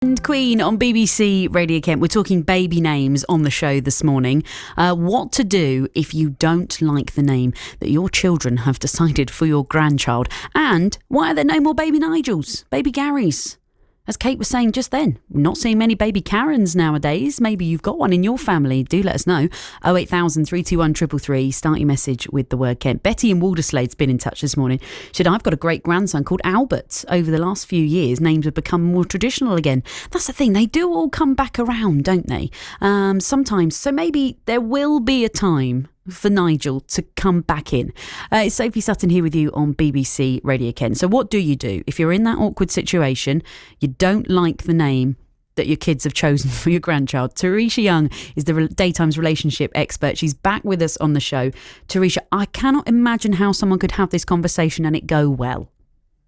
And Queen on BBC Radio Kent. We're talking baby names on the show this morning. What to do if you don't like the name that your children have decided for your grandchild. And why are there no more baby Nigels, baby Garys? As Kate was saying just then, we're not seeing many baby Karens nowadays. Maybe you've got one in your family. Do let us know. 08000 321 333. Start your message with the word Kent. Betty in Walderslade's been in touch this morning. She said, I've got a great grandson called Albert. Over the last few years, names have become more traditional again. That's the thing. They do all come back around, don't they? Sometimes. So maybe there will be a time for Nigel to come back in. It's Sophie Sutton here with you on BBC Radio Kent. So what do you do if you're in that awkward situation? You don't like the name that your kids have chosen for your grandchild. Teresha Young is the Daytime's relationship expert. She's back with us on the show. Teresha, I cannot imagine how someone could have this conversation and it go well.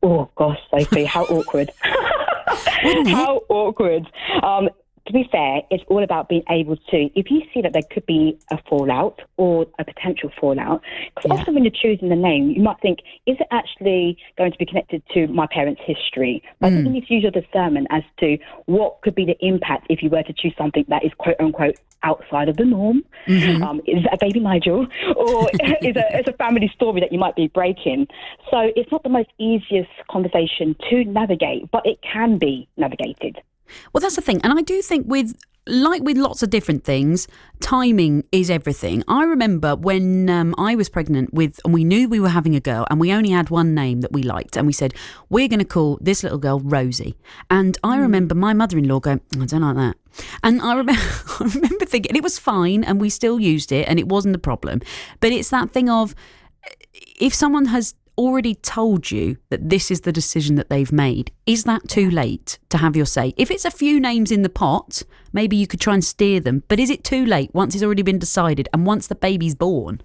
Oh gosh, Sophie, how awkward. Wouldn't it? How awkward. To be fair, it's all about being able to, if you see that there could be a fallout or a potential fallout, because often when you're choosing the name, you might think, is it actually going to be connected to my parents' history? But I think you need to use your discernment as to what could be the impact if you were to choose something that is quote unquote outside of the norm. Is it a baby Nigel? Or it's a family story that you might be breaking? So it's not the most easiest conversation to navigate, but it can be navigated. Well, that's the thing. And I do think with lots of different things, timing is everything. I remember when I was pregnant and we knew we were having a girl and we only had one name that we liked. And we said, we're going to call this little girl Rosie. And I remember my mother-in-law going, I don't like that. And I remember thinking it was fine and we still used it and it wasn't a problem. But it's that thing of if someone has already told you that this is the decision that they've made, is that too late to have your say? If it's a few names in the pot, maybe you could try and steer them, but is it too late once it's already been decided and once the baby's born?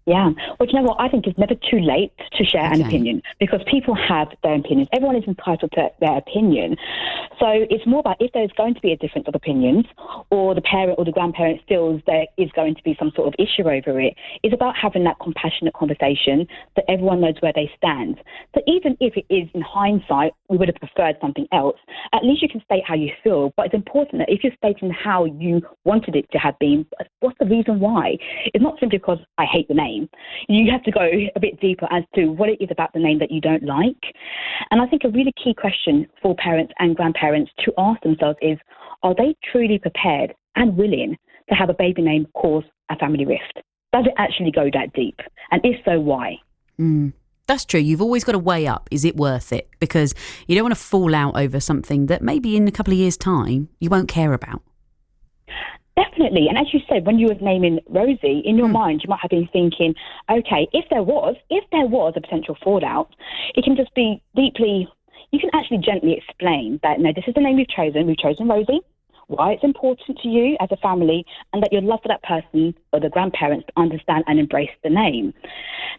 Yeah. Well, you know what? I think it's never too late to share an opinion because people have their opinions. Everyone is entitled to their opinion. So it's more about if there's going to be a difference of opinions or the parent or the grandparent feels there is going to be some sort of issue over it. It's about having that compassionate conversation that everyone knows where they stand. So even if it is in hindsight, we would have preferred something else, at least you can state how you feel. But it's important that if you're stating how you wanted it to have been, what's the reason why? It's not simply because I hate the name. You have to go a bit deeper as to what it is about the name that you don't like. And I think a really key question for parents and grandparents to ask themselves is, are they truly prepared and willing to have a baby name cause a family rift? Does it actually go that deep? And if so, why? That's true. You've always got to weigh up, is it worth it? Because you don't want to fall out over something that maybe in a couple of years' time you won't care about. Definitely. And as you said, when you were naming Rosie, in your mind, you might have been thinking, okay, if there was a potential fallout, it can just be deeply, you can actually gently explain that, no, this is the name we've chosen Rosie, why it's important to you as a family, and that you'd love for that person or the grandparents to understand and embrace the name.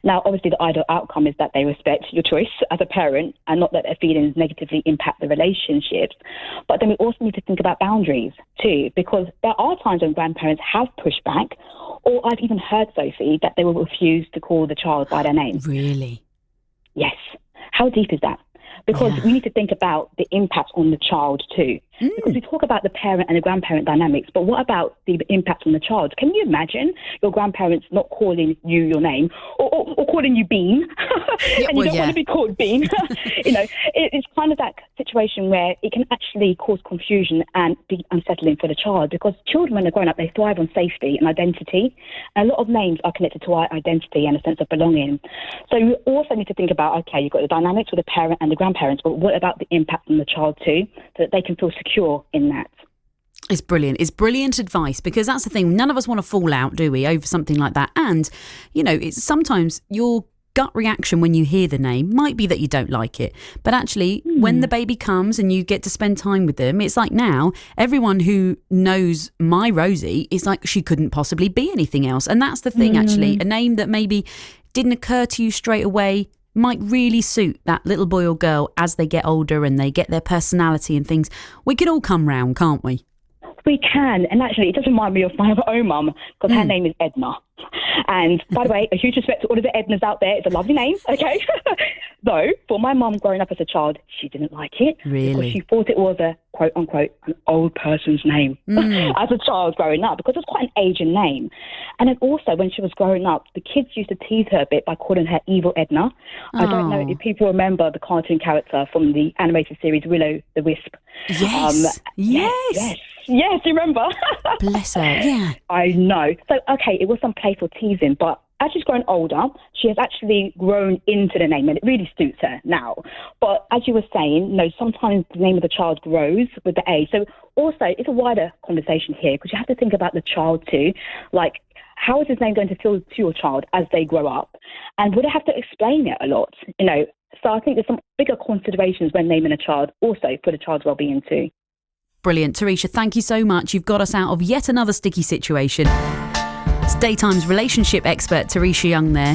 Now, obviously, the ideal outcome is that they respect your choice as a parent and not let their feelings negatively impact the relationships. But then we also need to think about boundaries too, because there are times when grandparents have pushed back, or I've even heard, Sophie, that they will refuse to call the child by their name. Really? Yes. How deep is that? Because we need to think about the impact on the child too. Because we talk about the parent and the grandparent dynamics, but what about the impact on the child? Can you imagine your grandparents not calling you your name or calling you Bean and you don't want to be called Bean? It's kind of that situation where it can actually cause confusion and be unsettling for the child, because children, when they're growing up, they thrive on safety and identity. And a lot of names are connected to our identity and a sense of belonging. So you also need to think about, okay, you've got the dynamics with the parent and the grandparents, but what about the impact on the child too, so that they can feel secure in that? It's brilliant. It's brilliant advice, because that's the thing. None of us want to fall out, do we, over something like that? And, it's sometimes your gut reaction when you hear the name might be that you don't like it. But actually, when the baby comes and you get to spend time with them, it's like now, everyone who knows my Rosie is like, she couldn't possibly be anything else. And that's the thing, actually. A name that maybe didn't occur to you straight away might really suit that little boy or girl as they get older and they get their personality and things. We can all come round, can't we? We can. And actually, it does remind me of my own mum, because her name is Edna. And by the way, a huge respect to all of the Ednas out there. It's a lovely name, okay? Though, for my mum growing up as a child, she didn't like it. Really? Because she thought it was a, quote unquote, an old person's name as a child growing up, because it was quite an aging name. And then also, when she was growing up, the kids used to tease her a bit by calling her Evil Edna. I don't know if people remember the cartoon character from the animated series Willow the Wisp. Yes. Yes, you remember? Bless her, yeah. I know. So, okay, it was some playful teasing, but as she's grown older, she has actually grown into the name, and it really suits her now. But as you were saying, sometimes the name of the child grows with the age. So also, it's a wider conversation here, because you have to think about the child too. Like, how is his name going to feel to your child as they grow up? And would I have to explain it a lot? So I think there's some bigger considerations when naming a child, also for the child's well-being too. Brilliant. Teresha, thank you so much. You've got us out of yet another sticky situation. It's Daytime's relationship expert, Teresha Young there.